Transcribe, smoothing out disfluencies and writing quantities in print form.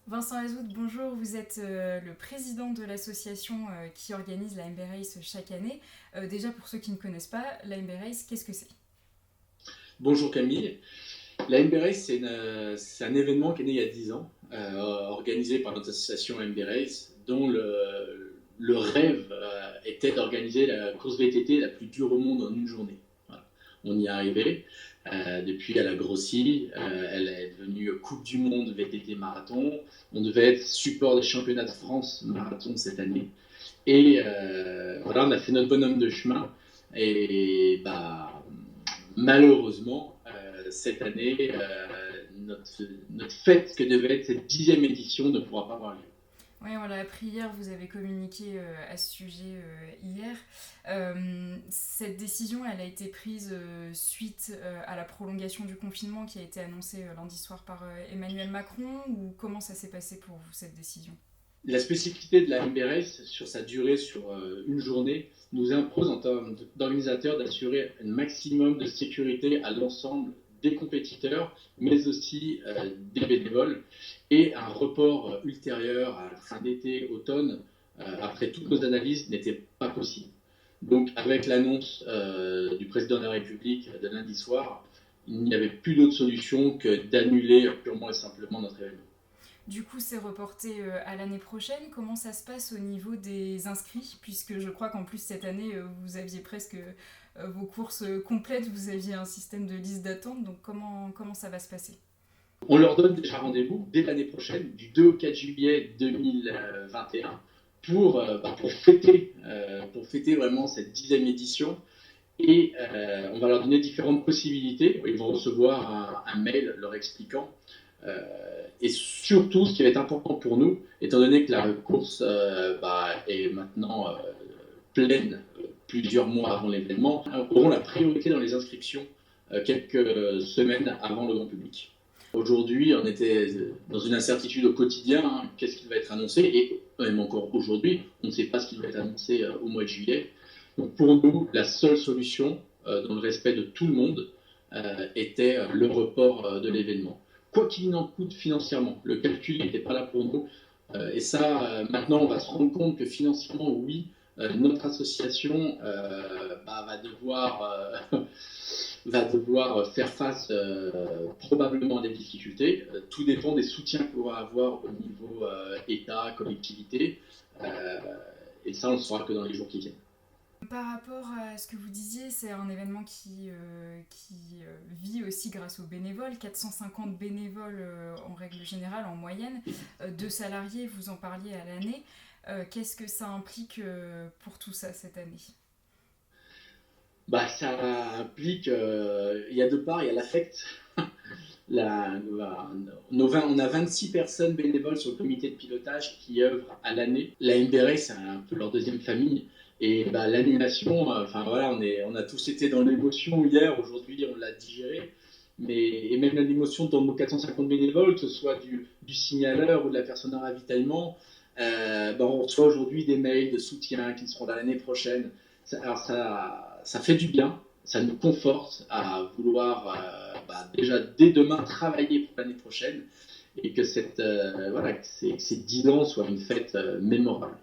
Vincent Azoud, bonjour, vous êtes le président de l'association qui organise la MB Race chaque année. Déjà pour ceux qui ne connaissent pas, la MB Race, qu'est-ce que c'est? Bonjour Camille. La MB Race, c'est un événement qui est né il y a 10 ans, organisé par notre association MB Race, dont le rêve était d'organiser la course VTT la plus dure au monde en une journée. Voilà. On y est arrivé. Depuis, elle a grossi. Elle est devenue Coupe du Monde VTT marathon. On devait être support des championnats de France marathon cette année. Et voilà, on a fait notre bonhomme de chemin. Et bah, malheureusement, cette année, notre fête que devait être cette 10e édition ne pourra pas avoir lieu. Oui, on l'a appris hier, vous avez communiqué à ce sujet hier. Cette décision, elle a été prise suite à la prolongation du confinement qui a été annoncée lundi soir par Emmanuel Macron, ou comment ça s'est passé pour vous, cette décision? La spécificité de la MBRS sur sa durée sur une journée nous impose en termes d'organisateurs d'assurer un maximum de sécurité à l'ensemble des compétiteurs, mais aussi des bénévoles, et un report ultérieur à la fin d'été, automne, après toutes nos analyses, n'était pas possible. Donc avec l'annonce du président de la République de lundi soir, il n'y avait plus d'autre solution que d'annuler purement et simplement notre événement. Du coup, c'est reporté à l'année prochaine. Comment ça se passe au niveau des inscrits? Puisque je crois qu'en plus, cette année, vous aviez presque vos courses complètes, vous aviez un système de liste d'attente. Donc, comment ça va se passer? On leur donne déjà rendez-vous dès l'année prochaine, du 2 au 4 juillet 2021, pour fêter vraiment cette 10e édition. Et on va leur donner différentes possibilités. Ils vont recevoir un mail leur expliquant. Et surtout, ce qui va être important pour nous, étant donné que la course est maintenant pleine plusieurs mois avant l'événement, auront la priorité dans les inscriptions quelques semaines avant le grand public. Aujourd'hui, on était dans une incertitude au quotidien, hein, qu'est-ce qui va être annoncé, et même encore aujourd'hui, on ne sait pas ce qui va être annoncé au mois de juillet. Donc pour nous, la seule solution, dans le respect de tout le monde, était le report de l'événement. Quoi qu'il en coûte financièrement, le calcul n'était pas là pour nous. Et ça, maintenant, on va se rendre compte que financièrement, oui, notre association va devoir faire face probablement à des difficultés. Tout dépend des soutiens qu'on va avoir au niveau État, collectivité. Euh, et ça, on le saura que dans les jours qui viennent. Par rapport à ce que vous disiez, c'est un événement qui vit aussi grâce aux bénévoles. 450 bénévoles en règle générale, en moyenne. Deux salariés, vous en parliez à l'année. Qu'est-ce que ça implique pour tout ça cette année? Ça implique, il y a deux parts, il y a l'affect. La, on a 26 personnes bénévoles sur le comité de pilotage qui œuvrent à l'année. La MBRA, c'est un peu leur deuxième famille. Et l'animation, on a tous été dans l'émotion hier, aujourd'hui on l'a digéré. Et même l'émotion dans nos 450 bénévoles, que ce soit du signaleur ou de la personne en ravitaillement, on reçoit aujourd'hui des mails de soutien qui seront là l'année prochaine. Ça fait du bien, ça nous conforte à vouloir déjà dès demain travailler pour l'année prochaine et que que ces 10 ans soient une fête mémorable.